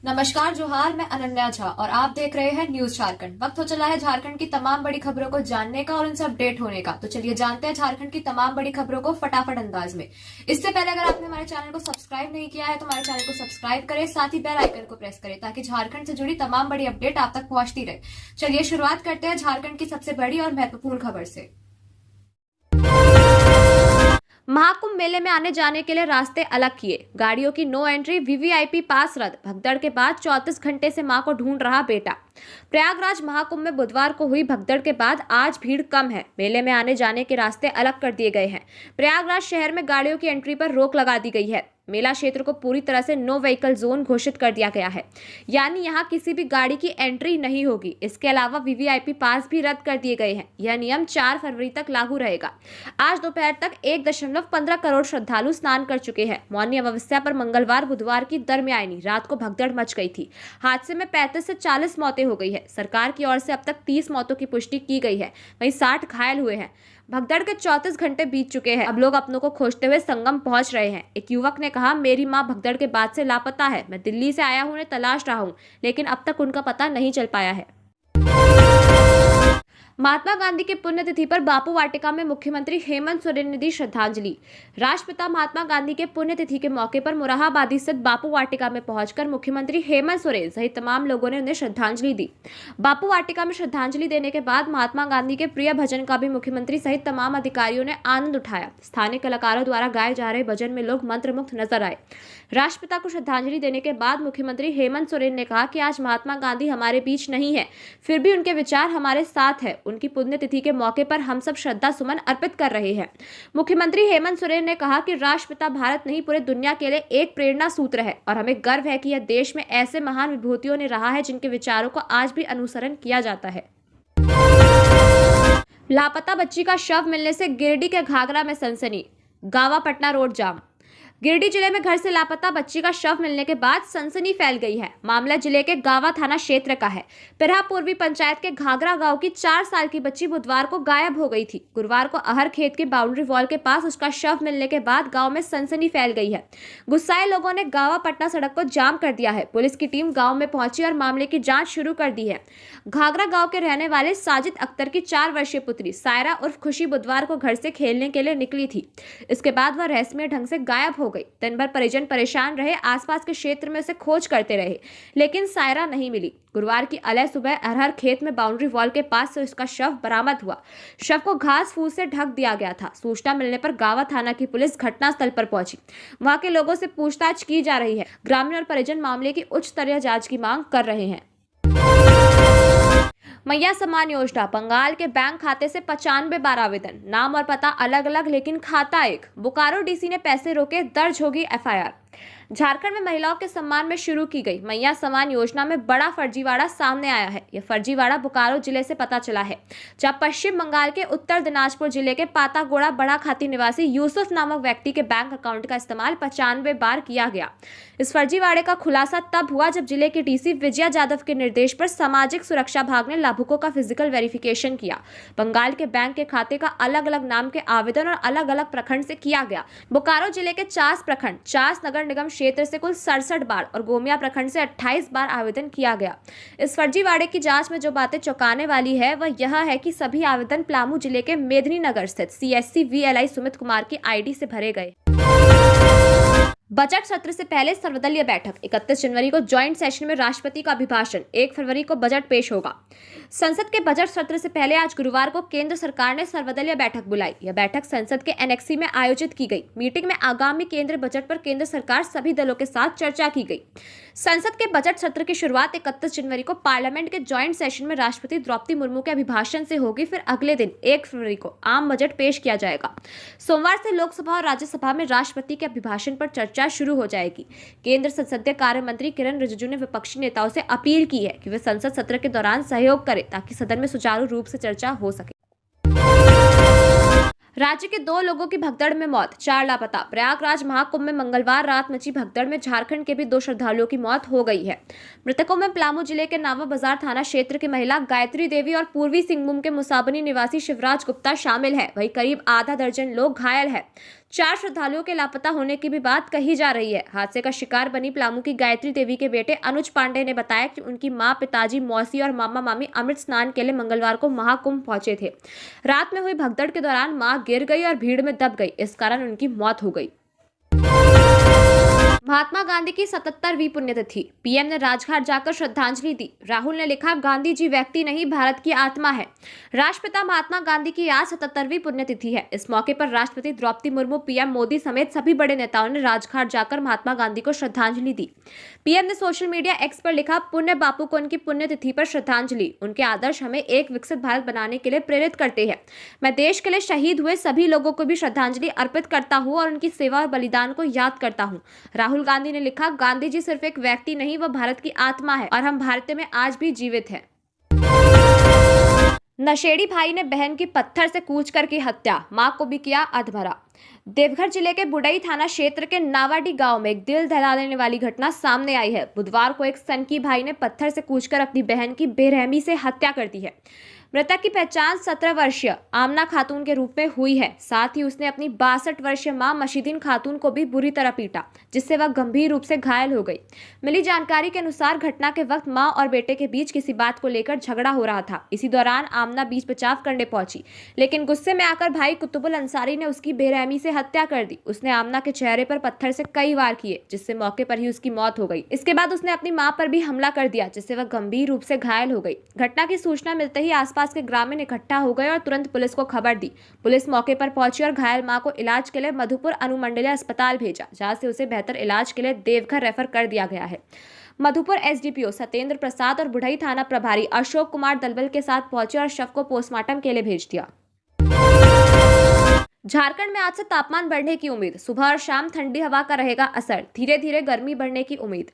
नमस्कार जोहार, मैं अनन्या झा और आप देख रहे हैं न्यूज झारखंड। वक्त हो चला है झारखंड की तमाम बड़ी खबरों को जानने का और उनसे अपडेट होने का। तो चलिए जानते हैं झारखंड की तमाम बड़ी खबरों को फटाफट अंदाज में। इससे पहले अगर आपने हमारे चैनल को सब्सक्राइब नहीं किया है तो हमारे चैनल को सब्सक्राइब करें, साथ ही बेल आइकन को प्रेस करें ताकि झारखंड से जुड़ी तमाम बड़ी अपडेट आप तक पहुंचती रहे। चलिए शुरुआत करते हैं झारखंड की सबसे बड़ी और महत्वपूर्ण खबर से। महाकुंभ मेले में आने जाने के लिए रास्ते अलग किए, गाड़ियों की नो एंट्री, वीवीआईपी पास रद्द। भगदड़ के बाद 34 घंटे से मां को ढूंढ रहा बेटा। प्रयागराज महाकुंभ में बुधवार को हुई भगदड़ के बाद आज भीड़ कम है। मेले में आने जाने के रास्ते अलग कर दिए गए हैं। प्रयागराज शहर में गाड़ियों की एंट्री पर रोक लगा दी गई है। मेला क्षेत्र को पूरी तरह से नो व्हीकल जोन घोषित कर दिया गया है, यानी यहाँ किसी भी गाड़ी की एंट्री नहीं होगी। इसके अलावा वीवीआईपी पास भी रद्द कर दिए गए हैं। यह नियम 4 फरवरी तक लागू रहेगा। आज दोपहर तक 1.15 करोड़ श्रद्धालु स्नान कर चुके हैं। मौनी अमावस्या पर मंगलवार बुधवार की दरमियानी रात को भगदड़ मच गई थी। हादसे में 35 से 40 मौतें हो गई है। सरकार की ओर से अब तक 30 मौतों की पुष्टि की गई है, वहीं 60 घायल हुए हैं। भगदड़ के 34 घंटे बीत चुके हैं। अब लोग अपनों को खोजते हुए संगम पहुंच रहे हैं। एक युवक ने कहा, मेरी मां भगदड़ के बाद से लापता है। मैं दिल्ली से आया हूं, उन्हें तलाश रहा हूं, लेकिन अब तक उनका पता नहीं चल पाया है। महात्मा गांधी की पुण्यतिथि पर बापू वाटिका में मुख्यमंत्री हेमंत सोरेन ने दी श्रद्धांजलि। राष्ट्रपिता महात्मा गांधी के पुण्यतिथि के मौके पर मुरादाबादी स्थित बापू वाटिका में पहुंचकर मुख्यमंत्री हेमंत सोरेन सहित तमाम लोगों ने उन्हें श्रद्धांजलि दी। बापू वाटिका में श्रद्धांजलि देने के बाद महात्मा गांधी के प्रिय भजन का भी मुख्यमंत्री सहित तमाम अधिकारियों ने आनंद उठाया। स्थानीय कलाकारों द्वारा गाए जा रहे भजन में लोग मंत्रमुग्ध नजर आए। राष्ट्रपिता को श्रद्धांजलि देने के बाद मुख्यमंत्री हेमंत सोरेन ने कहा कि आज महात्मा गांधी हमारे बीच नहीं है, फिर भी उनके विचार हमारे साथ है। उनकी पुण्यतिथि के मौके पर हम सब श्रद्धा सुमन अर्पित कर रहे हैं। मुख्यमंत्री हेमंत सोरेन ने कहा कि राष्ट्रपिता भारत नहीं पूरे दुनिया के लिए एक प्रेरणा सूत्र है और हमें गर्व है कि यह देश में ऐसे महान विभूतियों ने रहा है जिनके विचारों को आज भी अनुसरण किया जाता है। लापता बच्ची का शव मिलने से गिरिडीह के घाघरा में सनसनी, गावा पटना रोड जाम। गिरिडीह जिले में घर से लापता बच्ची का शव मिलने के बाद सनसनी फैल गई है। मामला जिले के गावा थाना क्षेत्र का है। पिरहा पूर्वी पंचायत के घाघरा गांव की 4 साल की बच्ची बुधवार को गायब हो गई थी। गुरुवार को अहर खेत की बाउंड्री वॉल के पास उसका शव मिलने के बाद गांव में सनसनी फैल गई है। गुस्साए लोगों ने गावा पटना सड़क को जाम कर दिया है। पुलिस की टीम गाँव में पहुंची और मामले की जाँच शुरू कर दी है। घाघरा गाँव के रहने वाले साजिद अख्तर की 4 वर्षीय पुत्री सायरा उर्फ खुशी बुधवार को घर से खेलने के लिए निकली थी। इसके बाद वह रहस्यमय ढंग से गायब हो गई। दिन भर परिजन परेशान रहे, आसपास के क्षेत्र में उसे खोज करते रहे, लेकिन सायरा नहीं मिली। गुरुवार की अलग सुबह अरहर खेत में बाउंड्री वॉल के पास से उसका शव बरामद हुआ। शव को घास फूस से ढक दिया गया था। सूचना मिलने पर गावा थाना की पुलिस घटनास्थल पर पहुंची। वहां के लोगों से पूछताछ की जा रही है। ग्रामीण और परिजन मामले की उच्च स्तरीय जांच की मांग कर रहे हैं। मैया सम्मान योजना, बंगाल के बैंक खाते से 95 बार आवेदन, नाम और पता अलग अलग लेकिन खाता एक। बोकारो डीसी ने पैसे रोके, दर्ज होगी एफआईआर। झारखंड में महिलाओं के सम्मान में शुरू की गई मैया सम्मान योजना में बड़ा फर्जीवाड़ा सामने आया है। यह फर्जीवाड़ा बोकारो जिले से पता चला है, जहां पश्चिम बंगाल के उत्तर दिनाजपुर जिले के पातागोड़ा बड़ा खाती निवासी यूसुफ नामक व्यक्ति के बैंक अकाउंट का इस्तेमाल 95 बार किया गया। इस फर्जीवाड़े का खुलासा तब हुआ जब जिले के डीसी विजया यादव के निर्देश पर सामाजिक सुरक्षा विभाग ने लाभुकों का फिजिकल वेरिफिकेशन किया। बंगाल के बैंक के खाते का अलग अलग नाम के आवेदन और अलग अलग प्रखंड से किया गया। बोकारो जिले के 4 प्रखंड, 4 नगर निगम क्षेत्र से कुल 67 बार और गोमिया प्रखंड से 28 बार आवेदन किया गया। इस फर्जीवाड़े की जांच में जो बातें चौंकाने वाली है वह यह है कि सभी आवेदन पलामू जिले के मेदिनीनगर स्थित सीएससी वीएलआई सुमित कुमार की आईडी से भरे गए। बजट सत्र से पहले सर्वदलीय बैठक, 31 जनवरी को ज्वाइंट सेशन में राष्ट्रपति का अभिभाषण, 1 फरवरी को बजट पेश होगा। संसद के बजट सत्र से पहले आज गुरुवार को केंद्र सरकार ने सर्वदलीय बैठक बुलाई। यह बैठक संसद के एनेक्सी में आयोजित की गई। मीटिंग में आगामी केंद्रीय बजट पर केंद्र सरकार सभी दलों के साथ चर्चा की गई। संसद के बजट सत्र की शुरुआत 31 जनवरी को पार्लियामेंट के ज्वाइंट सेशन में राष्ट्रपति द्रौपदी मुर्मू के अभिभाषण से होगी। फिर अगले दिन 1 फरवरी को आम बजट पेश किया जाएगा। सोमवार से लोकसभा और राज्यसभा में राष्ट्रपति के अभिभाषण पर चर्चा शुरू हो जाएगी। केंद्र संसदीय कार्य मंत्री किरण रिजिजू ने विपक्षी नेताओं से अपील की है कि वे संसद सत्र के दौरान सहयोग करें ताकि सदन में सुचारू रूप से चर्चा हो सके। राज्य के 2 लोगों की भगदड़ में मौत, 4 लापता। प्रयागराज महाकुंभ में मंगलवार रात मची भगदड़ में झारखंड के भी 2 श्रद्धालुओं की मौत हो गई है। मृतकों में पलामू जिले के नावा बाजार थाना क्षेत्र की महिला गायत्री देवी और पूर्वी सिंहभूम के मुसाबनी निवासी शिवराज गुप्ता शामिल है। वहीं करीब आधा दर्जन लोग घायल है। 4 श्रद्धालुओं के लापता होने की भी बात कही जा रही है। हादसे का शिकार बनी पलामू की गायत्री देवी के बेटे अनुज पांडे ने बताया कि उनकी मां, पिताजी, मौसी और मामा मामी अमृत स्नान के लिए मंगलवार को महाकुंभ पहुंचे थे। रात में हुई भगदड़ के दौरान मां गिर गई और भीड़ में दब गई। इस कारण उनकी मौत हो गई। महात्मा गांधी की 77वीं पुण्यतिथि, पीएम ने राजघाट जाकर श्रद्धांजलि दी। राहुल ने लिखा, गांधी जी व्यक्ति नहीं, भारत की आत्मा है। राष्ट्रपिता महात्मा गांधी की आज 77वीं पुण्यतिथि है। इस मौके पर राष्ट्रपति द्रौपदी मुर्मू, पीएम मोदी समेत सभी बड़े नेताओं ने राजघाट जाकर महात्मा गांधी को श्रद्धांजलि दी। पीएम ने सोशल मीडिया एक्स पर लिखा, पुण्य बापू को उनकी पुण्यतिथि पर श्रद्धांजलि। उनके आदर्श हमें एक विकसित भारत बनाने के लिए प्रेरित करते हैं। मैं देश के लिए शहीद हुए सभी लोगों को भी श्रद्धांजलि अर्पित करता हूँ और उनकी सेवा और बलिदान को याद करता हूँ। राहुल गांधी ने लिखा, गांधी जी सिर्फ एक व्यक्ति नहीं, वह भारत की आत्मा है और हम भारतीय में आज भी जीवित हैं। नशेड़ी भाई ने बहन की पत्थर से कूचकर की हत्या, मां को भी किया अधमरा। देवघर जिले के बुडई थाना क्षेत्र के नावाडी गांव में एक दिल दहला देने वाली घटना सामने आई है। बुधवार को एक सनकी भाई ने पत्थर से कूचकर अपनी बहन की बेरहमी से हत्या कर दी है। मृतक की पहचान 17 वर्षीय आमना खातून के रूप में हुई है। साथ ही उसने अपनी 62 वर्षीय मां मशीदीन खातून को भी बुरी तरह पीटा, जिससे वह गंभीर रूप से घायल हो गई। मिली जानकारी के अनुसार घटना के वक्त मां और बेटे के बीच किसी बात को लेकर झगड़ा हो रहा था। इसी दौरान आमना बीच बचाव करने पहुंची, लेकिन गुस्से में आकर भाई कुतुबुल अंसारी ने उसकी बेरहमी से हत्या कर दी। उसने आमना के चेहरे पर पत्थर से कई वार किए, जिससे मौके पर ही उसकी मौत हो गई। इसके बाद उसने अपनी मां पर भी हमला कर दिया, जिससे वह गंभीर रूप से घायल हो गई। घटना की सूचना मिलते ही आसपास के ग्रामीण इकट्ठा हो गए और तुरंत पुलिस को खबर दी। पुलिस मौके पर पहुंची और घायल मां को इलाज के लिए मधुपुर अनुमंडलीय अस्पताल भेजा, जहां से उसे बेहतर इलाज के लिए देवघर रेफर कर दिया गया है। मधुपुर एसडीपीओ सत्येंद्र प्रसाद और बुढ़ई थाना प्रभारी अशोक कुमार दलबल के साथ पहुंचे और शव को पोस्टमार्टम के लिए भेज दिया। झारखंड में आज से तापमान बढ़ने की उम्मीद, सुबह और शाम ठंडी हवा का रहेगा असर, धीरे धीरे गर्मी बढ़ने की उम्मीद।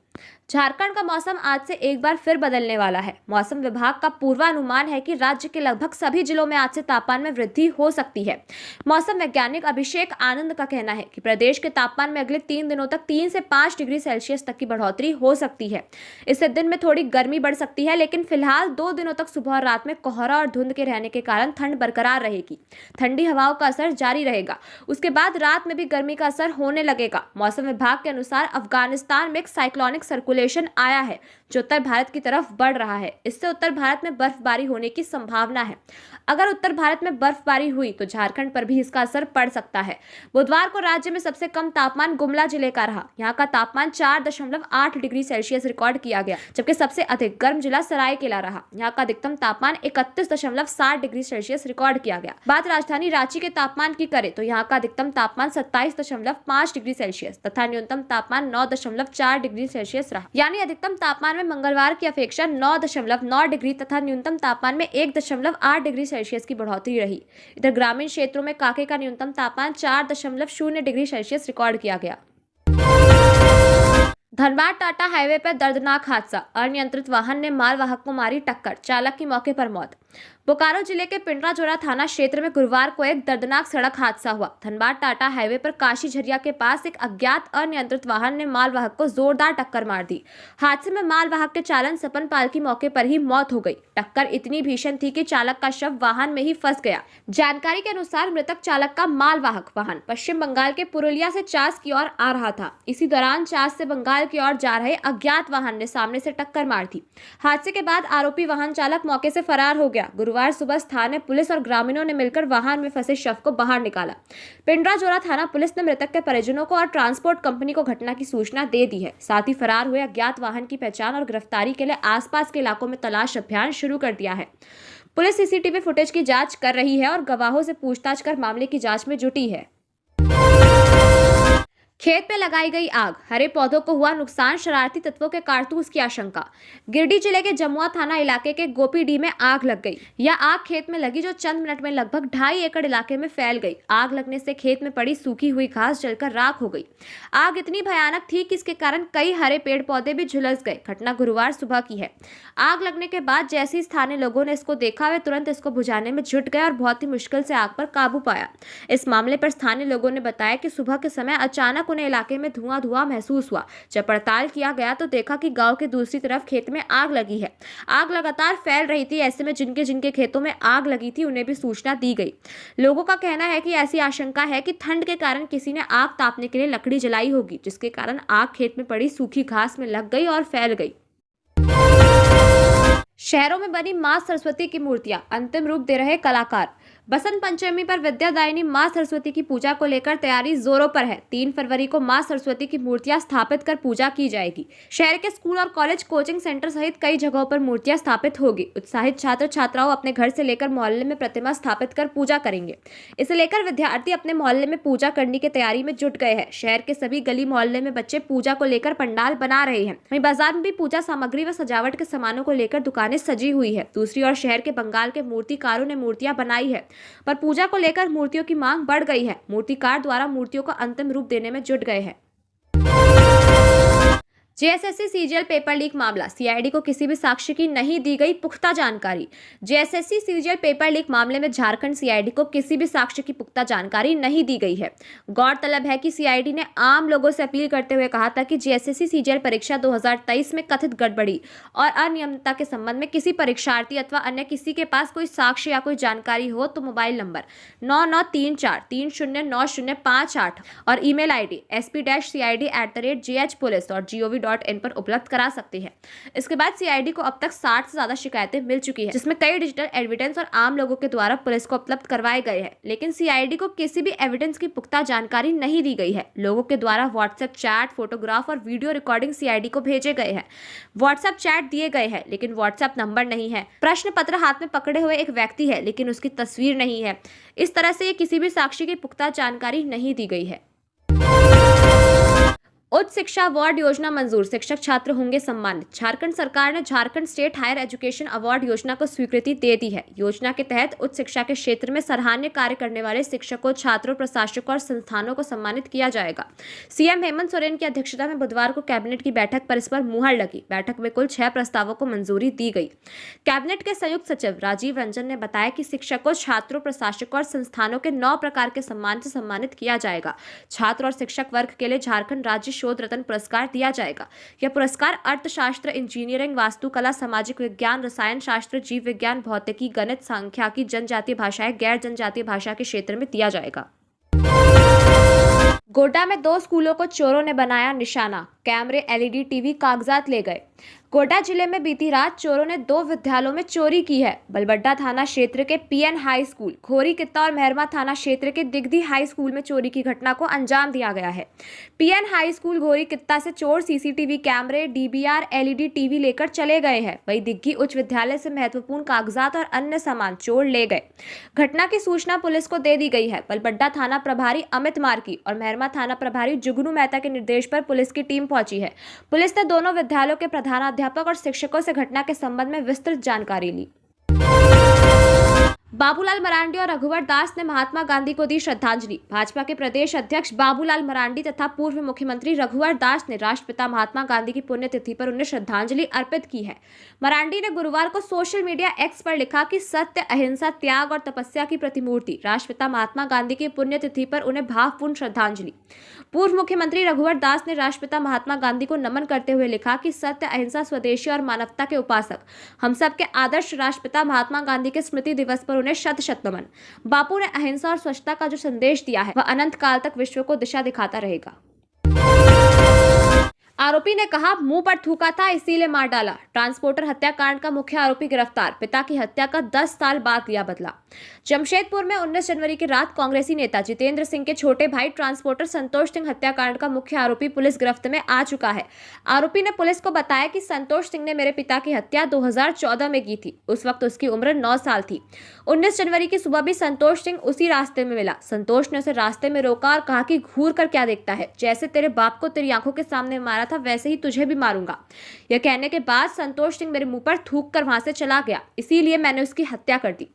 झारखंड का मौसम आज से एक बार फिर बदलने वाला है। मौसम विभाग का पूर्वानुमान है कि राज्य के लगभग सभी जिलों में आज से तापमान में वृद्धि हो सकती है। मौसम वैज्ञानिक अभिषेक आनंद का कहना है कि प्रदेश के तापमान में अगले 3 दिनों तक 3 से 5 डिग्री सेल्सियस तक की बढ़ोतरी हो सकती है। इससे दिन में थोड़ी गर्मी बढ़ सकती है, लेकिन फिलहाल 2 दिनों तक सुबह और रात में कोहरा और धुंध के रहने के कारण ठंड बरकरार रहेगी। ठंडी हवाओं का असर जारी रहेगा। उसके बाद रात में भी गर्मी का असर होने लगेगा। मौसम विभाग के अनुसार अफगानिस्तान में एक साइक्लोनिक सर्कुलेशन आया है, जो उत्तर भारत की तरफ बढ़ रहा है। इससे उत्तर भारत में बर्फबारी होने की संभावना है। अगर उत्तर भारत में बर्फबारी हुई तो झारखंड पर भी इसका असर पड़ सकता है। बुधवार को राज्य में सबसे कम तापमान गुमला जिले का रहा। यहाँ का तापमान 4.8 डिग्री सेल्सियस रिकॉर्ड किया गया, जबकि सबसे अधिक गर्म जिला सरायकेला रहा। यहाँ का अधिकतम तापमान 31.7 डिग्री सेल्सियस रिकॉर्ड किया गया। बात राजधानी रांची के तापमान की करें तो यहाँ का अधिकतम तापमान 27.5 डिग्री सेल्सियस तथा न्यूनतम तापमान 9.4 डिग्री सेल्सियस रहा। यानी अधिकतम तापमान में मंगलवार की अपेक्षा 9.9 डिग्री तथा न्यूनतम तापमान में 1.8 डिग्री सेल्सियस की बढ़ोतरी रही। इधर ग्रामीण क्षेत्रों में कांके का न्यूनतम तापमान 4.0 डिग्री सेल्सियस रिकॉर्ड किया गया। धनबाद टाटा हाईवे पर दर्दनाक हादसा, अनियंत्रित वाहन ने मालवाहक को मारी टक्कर, चालक की मौके पर मौत। बोकारो जिले के पिंडराजोरा थाना क्षेत्र में गुरुवार को एक दर्दनाक सड़क हादसा हुआ। धनबाद टाटा हाईवे पर काशी झरिया के पास एक अज्ञात अनियंत्रित वाहन ने मालवाहक को जोरदार टक्कर मार दी। हादसे में मालवाहक के चालन सपन पाल की मौके पर ही मौत हो गई। टक्कर इतनी भीषण थी कि चालक का शव वाहन में ही फंस गया। जानकारी के अनुसार मृतक चालक का मालवाहक वाहन पश्चिम बंगाल के पुरुलिया से चास की ओर आ रहा था। इसी दौरान चास से बंगाल की ओर जा रहे अज्ञात वाहन ने सामने से टक्कर मार दी। हादसे के बाद आरोपी वाहन चालक मौके से फरार हो गया। गुरुवार सुबह स्थानीय पुलिस और ग्रामीणों ने मिलकर वाहन में फंसे शव को बाहर निकाला। पिंडराजोरा थाना पुलिस ने मृतक के परिजनों को और ट्रांसपोर्ट कंपनी को घटना की सूचना दे दी है। साथ ही फरार हुए अज्ञात वाहन की पहचान और गिरफ्तारी के लिए आसपास के इलाकों में तलाश अभियान शुरू कर दिया है। पुलिस सीसीटीवी फुटेज की जांच कर रही है और गवाहों से पूछताछ कर मामले की जांच में जुटी है। खेत में लगाई गई आग, हरे पौधों को हुआ नुकसान, शरारती तत्वों के कारतूस की आशंका। गिरिडीह जिले के जमुआ थाना इलाके के गोपीडीह में आग लग गई। यह आग खेत में लगी जो चंद मिनट में लगभग 2.5 एकड़ इलाके में फैल गई। आग लगने से खेत में पड़ी सूखी हुई घास जलकर राख हो गई। आग इतनी भयानक थी कि इसके कारण कई हरे पेड़ पौधे भी झुलस गए। घटना गुरुवार सुबह की है। आग लगने के बाद जैसे ही स्थानीय लोगों ने इसको देखा, वे तुरंत इसको बुझाने में जुट गए और बहुत ही मुश्किल से आग पर काबू पाया। इस मामले पर स्थानीय लोगों ने बताया कि सुबह के समय अचानक अचानक उन्हें इलाके में धुआं महसूस हुआ। जब पड़ताल किया गया तो देखा कि गांव के दूसरी तरफ खेत में आग लगी है। आग लगातार फैल रही थी। ऐसे में जिनके जिनके खेतों में आग लगी थी उन्हें भी सूचना दी गई। लोगों का कहना है कि ऐसी आशंका है कि ठंड के कारण किसी ने आग तापने के लिए लकड़ी जलाई होगी, जिसके कारण आग खेत में पड़ी सूखी घास में लग गई और फैल गई। शहरों में बनी मां सरस्वती की मूर्तियां, अंतिम रूप दे रहे कलाकार। बसंत पंचमी पर विद्यादायिनी मां सरस्वती की पूजा को लेकर तैयारी जोरों पर है। 3 फरवरी को मां सरस्वती की मूर्तियां स्थापित कर पूजा की जाएगी। शहर के स्कूल और कॉलेज, कोचिंग सेंटर सहित कई जगहों पर मूर्तियां स्थापित होगी। उत्साहित छात्र छात्राओं अपने घर से लेकर मोहल्ले में प्रतिमा स्थापित कर पूजा करेंगे। इसे लेकर विद्यार्थी अपने मोहल्ले में पूजा करने की तैयारी में जुट गए हैं। शहर के सभी गली मोहल्ले में बच्चे पूजा को लेकर पंडाल बना रहे हैं। वहीं बाजार में भी पूजा सामग्री व सजावट के सामानों को लेकर दुकानें सजी हुई है। दूसरी ओर शहर के बंगाल के मूर्तिकारों ने मूर्तियां बनाई है, पर पूजा को लेकर मूर्तियों की मांग बढ़ गई है। मूर्तिकार द्वारा मूर्तियों को अंतिम रूप देने में जुट गए हैं। जेएसएससी सीजीएल पेपर लीक मामला, सीआईडी को किसी भी साक्ष्य की नहीं दी गई पुख्ता जानकारी। जेएसएससी सीजीएल पेपर लीक मामले में झारखंड सीआईडी को किसी भी साक्ष्य की पुख्ता जानकारी नहीं दी गई है। गौरतलब है कि सीआईडी ने आम लोगों से अपील करते हुए कहा था कि जेएसएससी सीजीएल परीक्षा 2023 में कथित गड़बड़ी और अनियमितता के संबंध में किसी परीक्षार्थी अथवा अन्य किसी के पास कोई साक्ष्य या कोई जानकारी हो तो मोबाइल नंबर 9934309058 और ईमेल आईडी sp-cid@jhpolice.gov.in पर उपलब्ध करा सकती है। इसके बाद सीआईडी को अब तक 60 से ज्यादा शिकायतें मिल चुकी हैं, जिसमें कई डिजिटल एविडेंस और आम लोगों के द्वारा पुलिस को उपलब्ध करवाए गए हैं। लेकिन सीआईडी को किसी भी एविडेंस की पुख्ता जानकारी नहीं दी गई है। लोगों के द्वारा व्हाट्सएप चैट, फोटोग्राफ और वीडियो रिकॉर्डिंग सीआईडी को भेजे गए हैं। व्हाट्सएप चैट दिए गए हैं लेकिन व्हाट्सएप नंबर नहीं है। प्रश्न पत्र हाथ में पकड़े हुए एक व्यक्ति है लेकिन उसकी तस्वीर नहीं है। इस तरह से किसी भी साक्षी की पुख्ता जानकारी नहीं दी गई है। उच्च शिक्षा अवार्ड योजना मंजूर, शिक्षक छात्र होंगे सम्मानित। झारखंड सरकार ने Jharkhand state higher education award योजना को स्वीकृति दे दी है। योजना के तहत उच्च शिक्षा के क्षेत्र में सराहनीय कार्य करने वाले शिक्षकों, छात्रों, प्रशासकों और संस्थानों को सम्मानित किया जाएगा। सीएम हेमंत सोरेन की अध्यक्षता में बुधवार को कैबिनेट की बैठक पर इस पर मुहर लगी। बैठक में कुल 6 प्रस्तावों को मंजूरी दी गई। कैबिनेट के संयुक्त सचिव राजीव रंजन ने बताया कि शिक्षकों, छात्रों, प्रशासकों और संस्थानों के 9 प्रकार के सम्मान से सम्मानित किया जाएगा। छात्र और शिक्षक वर्ग के लिए झारखंड राज्य शोध रत्न पुरस्कार दिया जाएगा। यह पुरस्कार अर्थशास्त्र, इंजीनियरिंग, वास्तुकला, सामाजिक विज्ञान, रसायन शास्त्र, जीव विज्ञान, भौतिकी, गणित, सांख्यिकी, जनजातीय भाषाएं, गैर जनजातीय भाषा के क्षेत्र में दिया जाएगा। गोड्डा में 2 स्कूलों को चोरों ने बनाया निशाना, कैमरे, एलईडी टीवी, कागजात ले गए। गोड्डा जिले में बीती रात चोरों ने 2 विद्यालयों में चोरी की है। बलबड्डा थाना क्षेत्र के पीएन हाई स्कूल, खोरी कित्ता और मेहरमा थाना क्षेत्र के दिग्धी हाई स्कूल में चोरी की घटना को अंजाम दिया गया है। पीएन हाई स्कूल घोरी कित्ता से चोर सीसीटीवी कैमरे, डीबीआर, एलईडी टीवी लेकर चले गए हैं। वहीं दिग्धी उच्च विद्यालय से महत्वपूर्ण कागजात और अन्य सामान चोर ले गए। घटना की सूचना पुलिस को दे दी गई है। बलबड्डा थाना प्रभारी अमित मार्की और मेहरमा थाना प्रभारी जुगनू मेहता के निर्देश पर पुलिस की टीम पहुंची है। पुलिस ने दोनों विद्यालयों के प्रधानाध्यापक और शिक्षकों से घटना के संबंध में विस्तृत जानकारी ली। बाबूलाल मरांडी और रघुवर दास ने महात्मा गांधी को दी श्रद्धांजलि। भाजपा के प्रदेश अध्यक्ष बाबूलाल मरांडी तथा पूर्व मुख्यमंत्री रघुवर दास ने राष्ट्रपिता महात्मा गांधी की पुण्यतिथि पर उन्हें श्रद्धांजलि अर्पित की है। मरांडी ने गुरुवार को सोशल मीडिया एक्स पर लिखा कि सत्य, अहिंसा, त्याग और तपस्या की प्रतिमूर्ति राष्ट्रपिता महात्मा गांधी की पुण्यतिथि पर उन्हें भावपूर्ण श्रद्धांजलि। पूर्व मुख्यमंत्री रघुवर दास ने राष्ट्रपिता महात्मा गांधी को नमन करते हुए लिखा कि सत्य, अहिंसा, स्वदेशी और मानवता के उपासक हम सबके आदर्श राष्ट्रपिता महात्मा गांधी के स्मृति दिवस पर उन्हें शत शत नमन। बापू ने अहिंसा और स्वच्छता का जो संदेश दिया है वह अनंत काल तक विश्व को दिशा दिखाता रहेगा। आरोपी ने कहा मुंह पर थूका था इसीलिए मार डाला। ट्रांसपोर्टर हत्याकांड का मुख्य आरोपी गिरफ्तार, पिता की हत्या का 10 साल बाद लिया बदला। जमशेदपुर में 19 जनवरी की रात कांग्रेसी नेता जितेंद्र सिंह के छोटे भाई ट्रांसपोर्टर संतोष सिंह हत्याकांड का मुख्य आरोपी पुलिस गिरफ्त में आ चुका है। आरोपी ने पुलिस को बताया कि संतोष सिंह ने मेरे पिता की हत्या 2014 में की थी। उस वक्त उसकी उम्र 9 साल थी। 19 जनवरी की सुबह भी संतोष सिंह उसी रास्ते में मिला। संतोष ने उसे रास्ते में रोका और कहा कि घूर कर क्या देखता है, जैसे तेरे बाप को तेरी आंखों के सामने मारा था वैसे ही तुझे भी मारूंगा। यह कहने के बाद संतोष सिंह मेरे मुंह पर थूक कर वहां से चला गया, इसीलिए मैंने उसकी हत्या कर दी।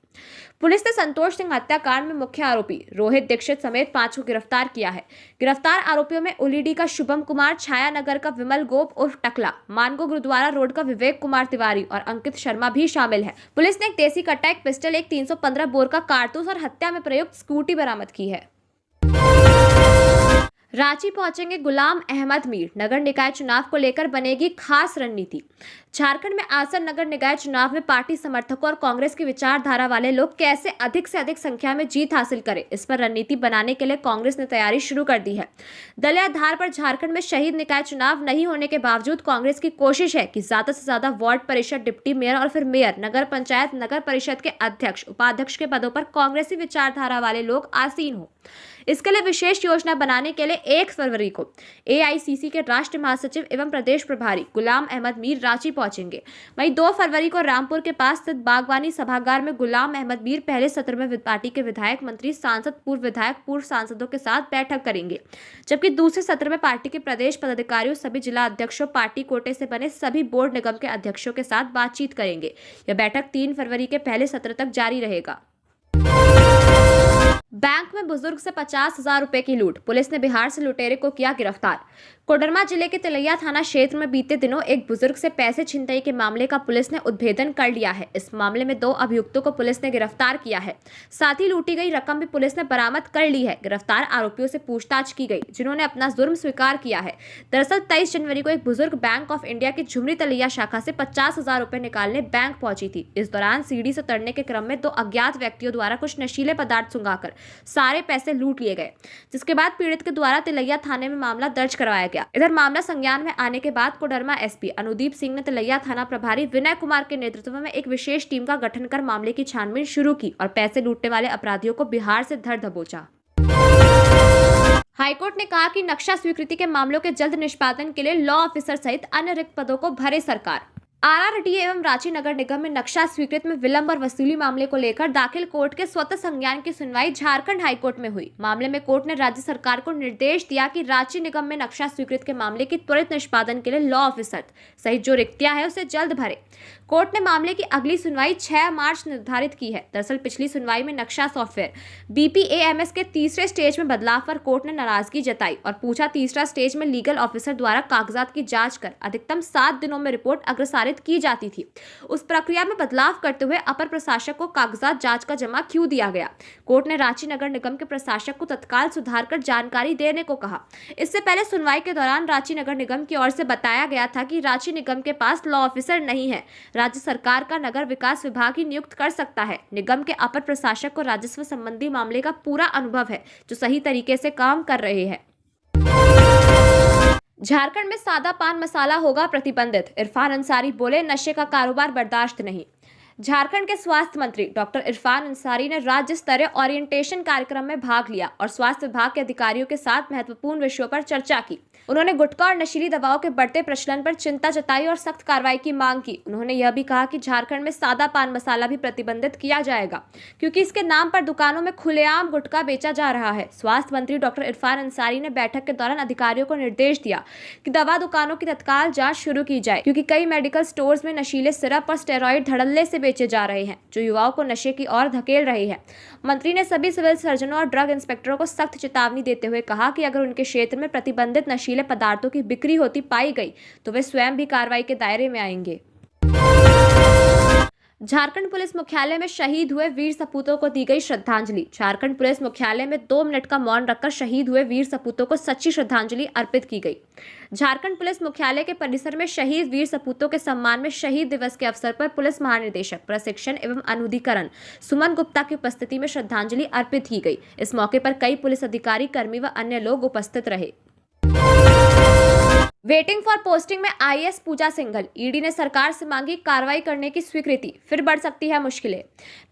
पुलिस ने संतोष सिंह हत्याकांड में मुख्य आरोपी रोहित दीक्षित समेत 5 को गिरफ्तार किया है। गिरफ्तार आरोपियों में उलीडी का शुभम कुमार, छाया नगर का विमल गोप उर्फ टकला, मानगो गुरुद्वारा रोड का विवेक कुमार तिवारी और अंकित शर्मा भी शामिल है। पुलिस ने एक देसी कट्टा, एक पिस्टल, एक 315 बोर का कारतूस और हत्या में प्रयुक्त स्कूटी बरामद की है। रांची पहुंचेंगे गुलाम अहमद मीर। नगर निकाय चुनाव को लेकर बनेगी खास रणनीति। झारखंड में आसन नगर निकाय चुनाव में पार्टी समर्थकों और कांग्रेस की विचारधारा वाले लोग कैसे अधिक से अधिक संख्या में जीत हासिल करें, इस पर रणनीति बनाने के लिए कांग्रेस ने तैयारी शुरू कर दी है। दलीय आधार पर झारखंड में शहीद निकाय चुनाव नहीं होने के बावजूद कांग्रेस की कोशिश है कि ज्यादा से ज्यादा वार्ड परिषद, डिप्टी मेयर और फिर मेयर, नगर पंचायत, नगर परिषद के अध्यक्ष, उपाध्यक्ष के पदों पर कांग्रेसी विचारधारा वाले लोग आसीन हो। इसके लिए विशेष योजना बनाने के लिए 1 फरवरी को एआईसीसी के राष्ट्रीय महासचिव एवं प्रदेश प्रभारी गुलाम अहमद मीर रांची पहुंचेंगे। वहीं 2 फरवरी को रामपुर के पास स्थित बागवानी सभागार में गुलाम अहमद मीर पहले सत्र में पार्टी के विधायक, मंत्री, सांसद, पूर्व विधायक, पूर्व सांसदों के साथ बैठक करेंगे, जबकि दूसरे सत्र में पार्टी के प्रदेश पदाधिकारियों, सभी जिला अध्यक्षों, पार्टी कोटे से बने सभी बोर्ड निगम के अध्यक्षों के साथ बातचीत करेंगे। यह बैठक 3 फरवरी के पहले सत्र तक जारी रहेगा। बैंक में बुजुर्ग से 50,000 रुपए की लूट। पुलिस ने बिहार से लुटेरे को किया गिरफ्तार। कोडरमा जिले के तिलैया थाना क्षेत्र में बीते दिनों एक बुजुर्ग से पैसे छिनतई के मामले का पुलिस ने उद्भेदन कर लिया है। इस मामले में 2 अभियुक्तों को पुलिस ने गिरफ्तार किया है। साथ ही लूटी गई रकम भी पुलिस ने बरामद कर ली है। गिरफ्तार आरोपियों से पूछताछ की गई, जिन्होंने अपना जुर्म स्वीकार किया है। दरअसल 23 जनवरी को एक बुजुर्ग बैंक ऑफ इंडिया की झुमरी तिलैया शाखा से 50,000 रुपए निकालने बैंक पहुंची थी। इस दौरान सीढ़ी से उतरने के क्रम में 2 अज्ञात व्यक्तियों द्वारा कुछ नशीले पदार्थ सुंघाकर सारे पैसे लूट लिए गए, जिसके बाद पीड़ित के द्वारा तिलैया थाने में मामला दर्ज करवाया गया। इधर मामला संज्ञान में आने के बाद कोडरमा एसपी अनुदीप सिंह ने तिलैया थाना प्रभारी विनय कुमार के नेतृत्व में एक विशेष टीम का गठन कर मामले की छानबीन शुरू की और पैसे लूटने वाले अपराधियों को बिहार से धर दबोचा। हाईकोर्ट ने कहा कि नक्शा स्वीकृति के मामलों के जल्द निष्पादन के लिए लॉ ऑफिसर सहित अन्य रिक्त पदों को भरे सरकार। आरआरडी एवं रांची नगर निगम में नक्शा स्वीकृत में विलंब और वसूली मामले को लेकर दाखिल कोर्ट के स्वतः संज्ञान की सुनवाई झारखंड हाईकोर्ट में हुई। मामले में कोर्ट ने राज्य सरकार को निर्देश दिया कि रांची निगम में नक्शा स्वीकृत के मामले की त्वरित निष्पादन के लिए लॉ ऑफिसर सहित जो रिक्तियां है उसे जल्द भरे। कोर्ट ने मामले की अगली सुनवाई 6 मार्च निर्धारित की है। दरअसल पिछली सुनवाई में नक्शा सॉफ्टवेयर BPAMS के तीसरे स्टेज में बदलाव पर कोर्ट ने नाराजगी जताई और पूछा तीसरा स्टेज में लीगल ऑफिसर द्वारा कागजात की जांच कर अधिकतम 7 दिनों में रिपोर्ट अग्रसारित की जाती थी। उस प्रक्रिया में बदलाव करते हुए अपर प्रशासक को कागजात जांच का जमा क्यों दिया गया। कोर्ट ने रांची नगर निगम के प्रशासक को तत्काल सुधार कर जानकारी देने को कहा। इससे पहले सुनवाई के दौरान रांची नगर निगम की ओर से बताया गया था कि रांची निगम के पास लॉ ऑफिसर नहीं है, राज्य सरकार का नगर विकास विभाग ही नियुक्त कर सकता है। निगम के अपर प्रशासक को राजस्व संबंधी मामले का पूरा अनुभव है, जो सही तरीके से काम कर रहे हैं। झारखंड में सादा पान मसाला होगा प्रतिबंधित। इरफान अंसारी बोले, नशे का कारोबार बर्दाश्त नहीं। झारखंड के स्वास्थ्य मंत्री डॉक्टर इरफान अंसारी ने राज्य स्तरीय ओरिएंटेशन कार्यक्रम में भाग लिया और स्वास्थ्य विभाग के अधिकारियों के साथ महत्वपूर्ण विषयों पर चर्चा की। उन्होंने गुटखा और नशीली दवाओं के बढ़ते प्रचलन पर चिंता जताई और सख्त कार्रवाई की मांग की। उन्होंने यह भी कहा कि झारखंड में सादा पान मसाला भी प्रतिबंधित किया जाएगा, क्योंकि इसके नाम पर दुकानों में खुलेआम गुटखा बेचा जा रहा है। स्वास्थ्य मंत्री डॉक्टर इरफान अंसारी ने बैठक के दौरान अधिकारियों को निर्देश दिया कि दवा दुकानों की तत्काल जांच शुरू की जाए, क्योंकि कई मेडिकल स्टोर्स में नशीले सिरप और स्टेरॉइड धड़ल्ले से बेचे जा रहे हैं, जो युवाओं को नशे की ओर धकेल रहे हैं। मंत्री ने सभी सिविल सर्जनों और ड्रग इंस्पेक्टरों को सख्त चेतावनी देते हुए कहा कि अगर उनके क्षेत्र में प्रतिबंधित नशीले पदार्थों की बिक्री होती पाई गई तो वे स्वयं भी कार्रवाई के दायरे में आएंगे। झारखंड पुलिस मुख्यालय में शहीद हुए वीर सपूतों को दी गई श्रद्धांजलि। झारखंड पुलिस मुख्यालय में 2 मिनट का मौन रखकर शहीद हुए वीर सपूतों को सच्ची श्रद्धांजलि अर्पित की गई। झारखंड पुलिस मुख्यालय के परिसर में शहीद वीर सपूतों के सम्मान में शहीद दिवस के अवसर पर पुलिस महानिदेशक प्रशिक्षण एवं अनुधिकरण सुमन गुप्ता की उपस्थिति में श्रद्धांजलि अर्पित की गई। इस मौके पर कई पुलिस अधिकारी, कर्मी व अन्य लोग उपस्थित रहे। वेटिंग फॉर पोस्टिंग में आईएएस पूजा सिंघल। ईडी ने सरकार से मांगी कार्रवाई करने की स्वीकृति, फिर बढ़ सकती है मुश्किलें।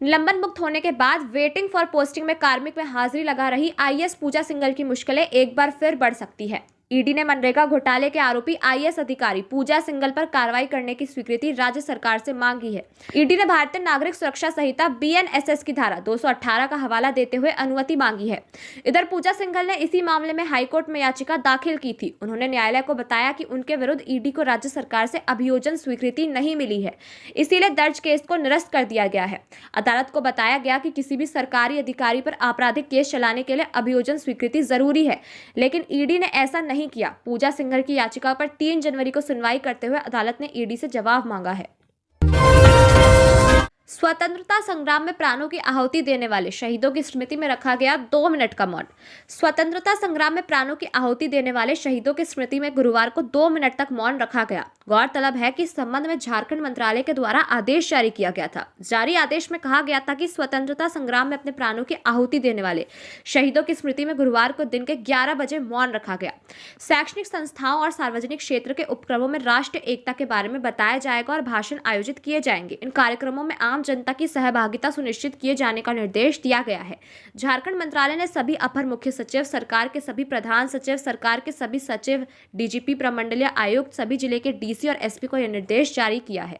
निलंबन मुक्त होने के बाद वेटिंग फॉर पोस्टिंग में कार्मिक में हाजिरी लगा रही आईएएस पूजा सिंघल की मुश्किलें एक बार फिर बढ़ सकती है। ईडी ने मनरेगा घोटाले के आरोपी आईएएस अधिकारी पूजा सिंघल पर कार्रवाई करने की स्वीकृति राज्य सरकार से मांगी है। ईडी ने भारतीय नागरिक सुरक्षा संहिता BNSS की धारा 218 का हवाला देते हुए अनुमति मांगी है। इधर पूजा सिंघल ने इसी मामले में हाईकोर्ट में याचिका दाखिल की थी। उन्होंने न्यायालय को बताया कि उनके विरुद्ध ईडी को राज्य सरकार से अभियोजन स्वीकृति नहीं मिली है, इसीलिए दर्ज केस को निरस्त कर दिया गया है। अदालत को बताया गया कि किसी भी सरकारी अधिकारी पर आपराधिक केस चलाने के लिए अभियोजन स्वीकृति जरूरी है, लेकिन ईडी ने ऐसा नहीं किया। पूजा सिंघल की याचिका पर 3 जनवरी को सुनवाई करते हुए अदालत ने ईडी से जवाब मांगा है। स्वतंत्रता संग्राम में प्राणों की आहुति देने वाले शहीदों की स्मृति में रखा गया 2 मिनट का मौन। स्वतंत्रता संग्राम में प्राणों की आहुति देने वाले शहीदों की स्मृति में गुरुवार को 2 मिनट तक मौन रखा गया। गौरतलब है कि इस संबंध में झारखंड मंत्रालय के द्वारा आदेश जारी किया गया था। जारी आदेश में कहा गया था कि स्वतंत्रता संग्राम में अपने प्राणों की आहुति देने वाले शहीदों की स्मृति में गुरुवार को दिन के 11 बजे मौन रखा गया। शैक्षणिक संस्थाओं और सार्वजनिक क्षेत्र के उपक्रमों में राष्ट्रीय एकता के बारे में बताया जाएगा और भाषण आयोजित किए जाएंगे। इन कार्यक्रमों में आम जनता की सहभागिता सुनिश्चित किए जाने का निर्देश दिया गया है। झारखंड मंत्रालय ने सभी अपर मुख्य सचिव, सरकार के सभी प्रधान सचिव, सरकार के सभी सचिव, डीजीपी, प्रमंडलीय आयुक्त, सभी जिले के डीसी और एसपी को यह निर्देश जारी किया है।